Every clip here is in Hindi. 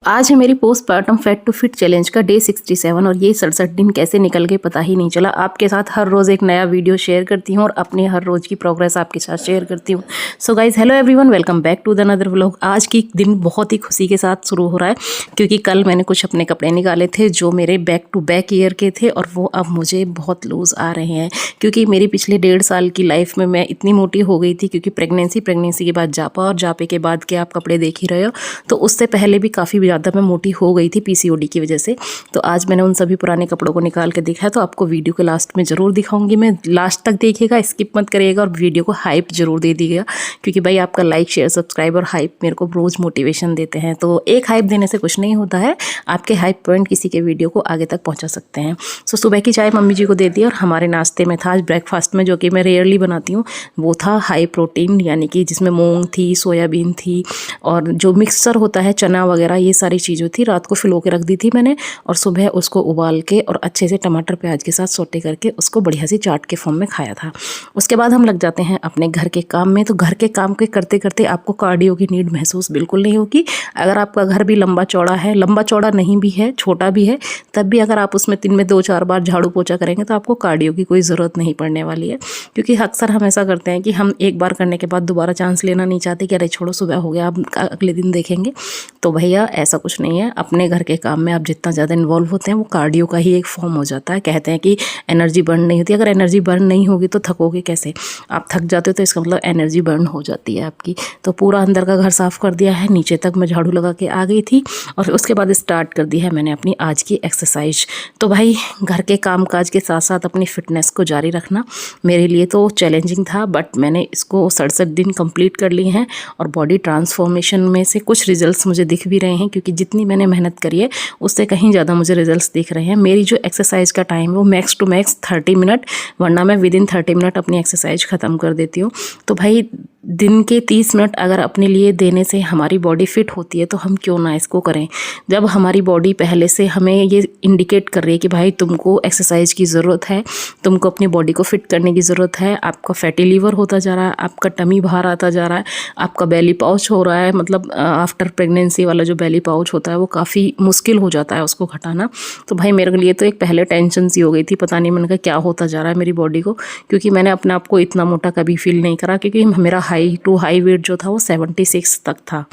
आज है मेरी postpartum fat to fit challenge का डे 67 और ये 67 दिन कैसे निकल गए पता ही नहीं चला। आपके साथ हर रोज़ एक नया वीडियो शेयर करती हूँ और अपनी हर रोज़ की प्रोग्रेस आपके साथ शेयर करती हूँ। So guys hello everyone, welcome back to the another vlog. आज की दिन बहुत ही खुशी के साथ शुरू हो रहा है क्योंकि कल मैंने कुछ अपने कपड़े निकाले थे जो मेरे बैक टू बैक ईयर के थे और वो अब मुझे बहुत लूज़ आ रहे हैं क्योंकि मेरी पिछले 1.5 साल की लाइफ में मैं इतनी मोटी हो गई थी क्योंकि प्रेगनेंसी के बाद जापा और जापे के बाद के आप कपड़े देख ही रहे हो, तो उससे पहले भी काफ़ी ज़्यादा मैं मोटी हो गई थी पीसीओडी की वजह से। तो आज मैंने उन सभी पुराने कपड़ों को निकाल के देखा है, तो आपको वीडियो के लास्ट में ज़रूर दिखाऊंगी मैं। लास्ट तक देखिएगा, स्किप मत करिएगा और वीडियो को हाइप ज़रूर दे दीजिएगा क्योंकि भाई आपका लाइक शेयर सब्सक्राइब और हाइप मेरे को रोज़ मोटिवेशन देते हैं। तो एक हाइप देने से कुछ नहीं होता है, आपके हाइप पॉइंट किसी के वीडियो को आगे तक पहुँचा सकते हैं। सो सुबह की चाय मम्मी जी को दे दी और हमारे नाश्ते में था आज ब्रेकफास्ट में, जो कि मैं रेयरली बनाती हूँ, वो था हाई प्रोटीन, यानी कि जिसमें मूंग थी, सोयाबीन थी और जो मिक्सचर होता है चना वगैरह, ये सारी चीज़ें थी। रात को फिलो के रख दी थी मैंने और सुबह उसको उबाल के और अच्छे से टमाटर प्याज के साथ सोटे करके उसको बढ़िया सी चाट के फॉर्म में खाया था। उसके बाद हम लग जाते हैं अपने घर के काम में। तो घर के काम के करते करते आपको कार्डियो की नीड महसूस बिल्कुल नहीं होगी। अगर आपका घर भी लंबा चौड़ा है, लंबा चौड़ा नहीं भी है, छोटा भी है, तब भी अगर आप उसमें दिन में 2-4 बार झाड़ू पोछा करेंगे तो आपको कार्डियो की कोई ज़रूरत नहीं पड़ने वाली है। क्योंकि अक्सर हम ऐसा करते हैं कि हम एक बार करने के बाद दोबारा चांस लेना नहीं चाहते कि अरे छोड़ो सुबह हो गया, अब अगले दिन देखेंगे। तो भैया ऐसा कुछ नहीं है। अपने घर के काम में आप जितना ज़्यादा इन्वॉल्व होते हैं वो कार्डियो का ही एक फॉर्म हो जाता है। कहते हैं कि एनर्जी बर्न नहीं होती। अगर एनर्जी बर्न नहीं होगी तो थकोगे कैसे? आप थक जाते हो तो इसका मतलब एनर्जी बर्न हो जाती है आपकी। तो पूरा अंदर का घर साफ़ कर दिया है, नीचे तक मैं झाड़ू लगा के आ गई थी और उसके बाद स्टार्ट कर दी है मैंने अपनी आज की एक्सरसाइज। तो भाई घर के काम काज के साथ साथ अपनी फिटनेस को जारी रखना मेरे लिए तो चैलेंजिंग था, बट मैंने इसको 67 दिन कंप्लीट कर लिए हैं और बॉडी ट्रांसफॉर्मेशन में से कुछ रिजल्ट्स मुझे दिख भी रहे हैं क्योंकि जितनी मैंने मेहनत करी है उससे कहीं ज़्यादा मुझे रिजल्ट्स दिख रहे हैं। मेरी जो एक्सरसाइज का टाइम है वो मैक्स टू मैक्स 30 मिनट, वरना मैं विदिन 30 मिनट अपनी एक्सरसाइज ख़त्म कर देती हूँ। तो भाई दिन के 30 मिनट अगर अपने लिए देने से हमारी बॉडी फिट होती है तो हम क्यों ना इसको करें। जब हमारी बॉडी पहले से हमें ये इंडिकेट कर रही है कि भाई तुमको एक्सरसाइज की ज़रूरत है, तुमको अपनी बॉडी को फिट करने की ज़रूरत है, आपका फैटी लीवर होता जा रहा है, आपका टमी बाहर आता जा रहा है, आपका बेली पाउच हो रहा है, मतलब आफ्टर प्रेगनेंसी वाला जो बेली पाउच होता है वो काफ़ी मुश्किल हो जाता है उसको घटाना। तो भाई मेरे लिए तो एक पहले टेंशन सी हो गई थी, पता नहीं मैंने कहा क्या होता जा रहा है मेरी बॉडी को, क्योंकि मैंने अपने आप को इतना मोटा कभी फील नहीं करा क्योंकि मेरा हाई टू हाई वेट जो था वो 76 तक था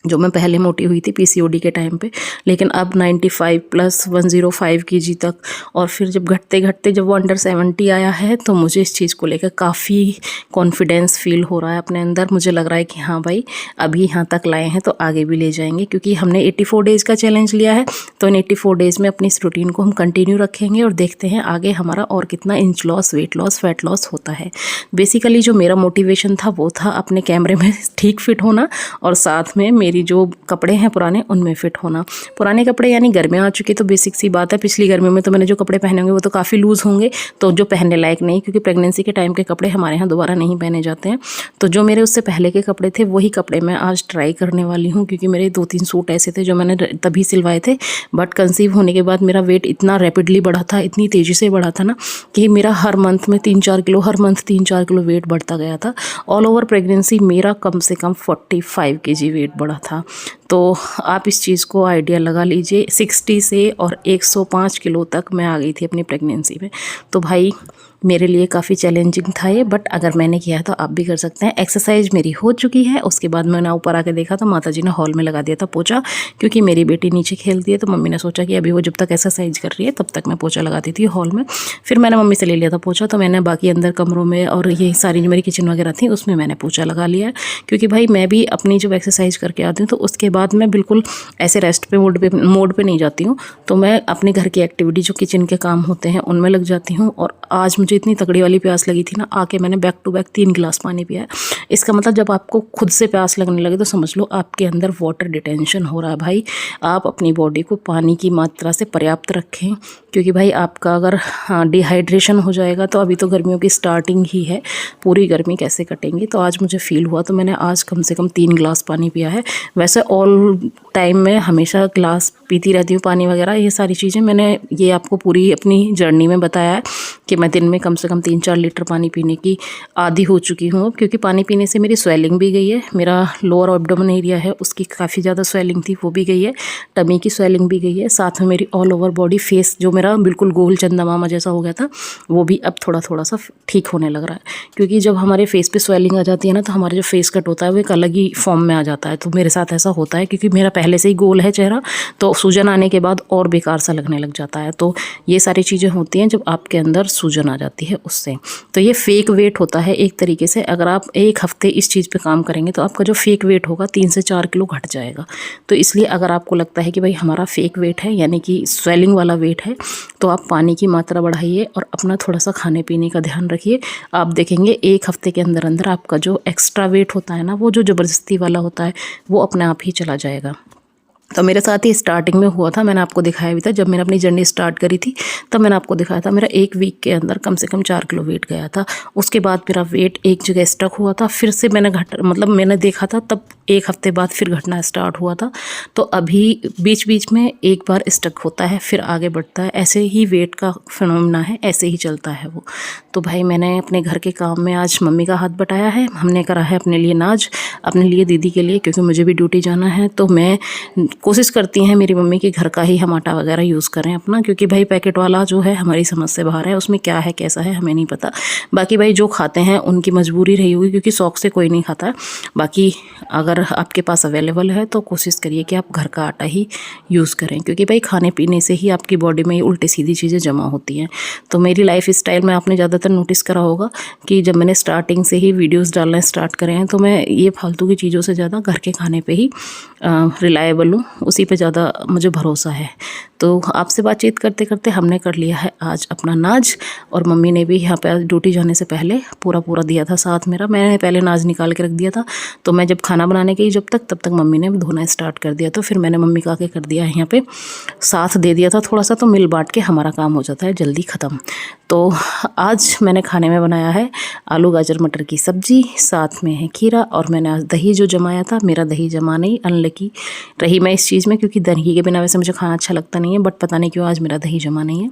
जो मैं पहले मोटी हुई थी पीसीओडी के टाइम पे। लेकिन अब 95 प्लस 105 केजी तक, और फिर जब घटते घटते जब वो अंडर 70 आया है तो मुझे इस चीज़ को लेकर काफ़ी कॉन्फिडेंस फील हो रहा है अपने अंदर। मुझे लग रहा है कि हाँ भाई अभी यहाँ तक लाए हैं तो आगे भी ले जाएंगे, क्योंकि हमने 84 डेज़ का चैलेंज लिया है। तो इन 84 डेज़ में अपनी इस रूटीन को हम कंटिन्यू रखेंगे और देखते हैं आगे हमारा और कितना inch loss, weight loss, fat loss होता है। बेसिकली जो मेरा मोटिवेशन था वो था अपने कैमरे में ठीक फिट होना और साथ में मेरी जो कपड़े हैं पुराने उनमें फिट होना। पुराने कपड़े यानी गर्मियाँ आ चुकी तो बेसिक सी बात है, पिछली गर्मियों में तो मैंने जो कपड़े पहने होंगे वो तो काफ़ी लूज़ होंगे, तो जो पहनने लायक नहीं, क्योंकि प्रेगनेंसी के टाइम के कपड़े हमारे यहाँ दोबारा नहीं पहने जाते हैं। तो जो मेरे उससे पहले के कपड़े थे वही कपड़े मैं आज ट्राई करने वाली हूँ, क्योंकि मेरे 2-3 सूट ऐसे थे जो मैंने तभी सिलवाए थे, बट कंसीव होने के बाद मेरा वेट इतना रैपिडली बढ़ा था, इतनी तेज़ी से बढ़ा था ना कि मेरा हर मंथ में 3-4 किलो, हर मंथ 3-4 किलो वेट बढ़ता गया था। ऑल ओवर प्रेगनेंसी मेरा कम से कम 45 केजी वेट बढ़ा था। तो आप इस चीज़ को आइडिया लगा लीजिए, 60 से और 105 किलो तक मैं आ गई थी अपनी प्रेगनेंसी में। तो भाई मेरे लिए काफ़ी चैलेंजिंग था ये, बट अगर मैंने किया है तो आप भी कर सकते हैं। एक्सरसाइज मेरी हो चुकी है। उसके बाद मैंने ऊपर आके देखा तो माताजी ने हॉल में लगा दिया था पोछा, क्योंकि मेरी बेटी नीचे खेलती है तो मम्मी ने सोचा कि अभी वो जब तक एक्सरसाइज कर रही है तब तक मैं पोछा लगाती थी हॉल में। फिर मैंने मम्मी से ले लिया था पोछा, तो मैंने बाकी अंदर कमरों में और ये सारी जो मेरी किचन वगैरह थी उसमें मैंने पोछा लगा लिया है, क्योंकि भाई मैं भी अपनी जब एक्सरसाइज करके आती हूँ तो उसके बाद मैं बिल्कुल ऐसे रेस्ट पे मोड पे नहीं जाती हूँ। तो मैं अपने घर की एक्टिविटी जो किचन के काम होते हैं उनमें लग जाती हूँ। और आज मुझे इतनी तगड़ी वाली प्यास लगी थी ना, आके मैंने बैक टू बैक 3 गिलास पानी पिया है। इसका मतलब जब आपको खुद से प्यास लगने लगे तो समझ लो आपके अंदर वाटर डिटेंशन हो रहा है। भाई आप अपनी बॉडी को पानी की मात्रा से पर्याप्त रखें, क्योंकि भाई आपका अगर डिहाइड्रेशन हो जाएगा तो अभी तो गर्मियों की स्टार्टिंग ही है, पूरी गर्मी कैसे कटेंगी। तो आज मुझे फील हुआ तो मैंने आज कम से कम 3 गिलास पानी पिया है। वैसे ऑल टाइम मैं हमेशा ग्लास पीती रहती हूँ, पानी वगैरह। ये सारी चीज़ें मैंने ये आपको पूरी अपनी जर्नी में बताया है कि मैं दिन में कम से कम 3-4 लीटर पानी पीने की आदी हो चुकी हूँ अब, क्योंकि पानी पीने से मेरी स्वेलिंग भी गई है। मेरा लोअर एब्डोमेन एरिया है उसकी काफ़ी ज़्यादा स्वेलिंग थी, वो भी गई है। टमी की स्वेलिंग भी गई है। साथ में मेरी ऑल ओवर बॉडी, फेस जो मेरा बिल्कुल गोल चंदा मामा जैसा हो गया था, वो भी अब थोड़ा थोड़ा सा ठीक होने लग रहा है। क्योंकि जब हमारे फेस पे स्वेलिंग आ जाती है ना, तो हमारा जो फेस कट होता है वो एक अलग ही फॉर्म में आ जाता है। तो मेरे साथ ऐसा होता है क्योंकि मेरा पहले से ही गोल है चेहरा, तो सूजन आने के बाद और बेकार सा लगने लग जाता है। तो ये सारी चीज़ें होती हैं जब आपके अंदर सूजन आ जाती है उससे। तो ये फेक वेट होता है एक तरीके से। अगर आप एक हफ्ते इस चीज़ पे काम करेंगे तो आपका जो फेक वेट होगा 3 से 4 किलो घट जाएगा। तो इसलिए अगर आपको लगता है कि भाई हमारा फेक वेट है, यानी कि स्वेलिंग वाला वेट है, तो आप पानी की मात्रा बढ़ाइए और अपना थोड़ा सा खाने पीने का ध्यान रखिए। आप देखेंगे एक हफ्ते के अंदर अंदर आपका जो एक्स्ट्रा वेट होता है ना, वो जो ज़बरदस्ती वाला होता है, वो अपने आप ही चला जाएगा। तो मेरे साथ ही स्टार्टिंग में हुआ था, मैंने आपको दिखाया भी था। जब मैंने अपनी जर्नी स्टार्ट करी थी तब मैंने आपको दिखाया था, मेरा 1 वीक के अंदर कम से कम 4 किलो वेट गया था। उसके बाद मेरा वेट एक जगह स्टक हुआ था, फिर से मैंने देखा था, तब 1 हफ्ते बाद फिर घटना स्टार्ट हुआ था। तो अभी बीच बीच में एक बार स्टक होता है, फिर आगे बढ़ता है। ऐसे ही वेट का फिनोमेना है, ऐसे ही चलता है वो। तो भाई मैंने अपने घर के काम में आज मम्मी का हाथ बटाया है। हमने करा है अपने लिए नाज, अपने लिए, दीदी के लिए, क्योंकि मुझे भी ड्यूटी जाना है। तो मैं कोशिश करती हैं मेरी मम्मी कि घर का ही हम आटा वगैरह यूज़ करें अपना, क्योंकि भाई पैकेट वाला जो है हमारी समझ से बाहर है, उसमें क्या है कैसा है हमें नहीं पता। बाकी भाई जो खाते हैं उनकी मजबूरी रही होगी, क्योंकि शौक से कोई नहीं खाता है। बाकी अगर आपके पास अवेलेबल है तो कोशिश करिए कि आप घर का आटा ही यूज़ करें, क्योंकि भाई खाने पीने से ही आपकी बॉडी में ये उल्टी सीधी चीज़ें जमा होती हैं। तो मेरी लाइफ स्टाइल में आपने ज़्यादातर नोटिस करा होगा कि जब मैंने स्टार्टिंग से ही वीडियोज़ डालना स्टार्ट करे हैं, तो मैं ये फालतू की चीज़ों से ज़्यादा घर के खाने पर ही रिलायबल हूँ, उसी पे ज़्यादा मुझे भरोसा है। तो आपसे बातचीत करते करते हमने कर लिया है आज अपना नाज, और मम्मी ने भी यहाँ पे ड्यूटी जाने से पहले पूरा दिया था साथ मेरा। मैंने पहले नाज निकाल के रख दिया था, तो मैं जब खाना बनाने गई तब तक मम्मी ने धोना स्टार्ट कर दिया। तो फिर मैंने मम्मी का आके कर दिया है यहाँ पे, साथ दे दिया था थोड़ा सा, तो मिल बांट के हमारा काम हो जाता है जल्दी ख़त्म। तो आज मैंने खाने में बनाया है आलू गाजर मटर की सब्ज़ी, साथ में है खीरा, और मैंने आज दही जो जमाया था, मेरा दही जमा नहीं, अनलकी रही मैं इस चीज़ में, क्योंकि दही के बिना वैसे मुझे खाना अच्छा लगता नहीं है, बट पता नहीं क्यों आज मेरा दही जमा नहीं है।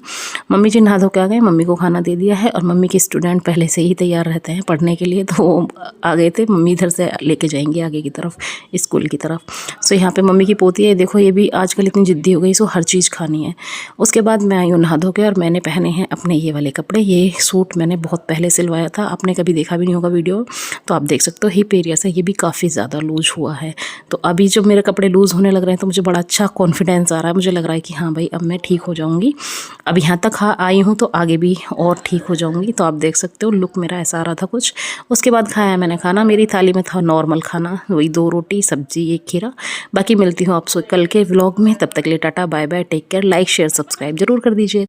मम्मी जी नहा धो के आ गए, मम्मी को खाना दे दिया है, और मम्मी के स्टूडेंट पहले से ही तैयार रहते हैं पढ़ने के लिए, तो वो आ गए थे। मम्मी इधर से लेके जाएंगे आगे की तरफ, स्कूल की तरफ। सो यहाँ पे मम्मी की पोती है, देखो ये भी आजकल इतनी ज़िद्दी हो गई, सो हर चीज़ खानी है। उसके बाद मैं आई हूँ नहा धो के, और मैंने पहने हैं अपने ये वाले कपड़े। ये सूट मैंने बहुत पहले सिलवाया था, आपने कभी देखा भी नहीं होगा वीडियो, तो आप देख सकते हो। हिप एरिया से ये भी काफ़ी ज़्यादा लूज हुआ है। तो अभी जब मेरे कपड़े लूज़ होने लग रहे हैं तो मुझे बड़ा अच्छा कॉन्फिडेंस आ रहा है, मुझे लग रहा है कि हाँ भाई अब मैं ठीक हो जाऊँगी। अब यहाँ तक आई हूँ तो आगे भी और ठीक हो जाऊँगी। तो आप देख सकते हो लुक मेरा ऐसा आ रहा था कुछ। उसके बाद खाया मैंने खाना, मेरी थाली में था नॉर्मल खाना, वही 2 रोटी सब्जी 1 खीरा। बाकी मिलती हूँ आपसे कल के व्लॉग में, तब तक के लिए tata bye bye, take care. Like share subscribe जरूर कर दीजिए।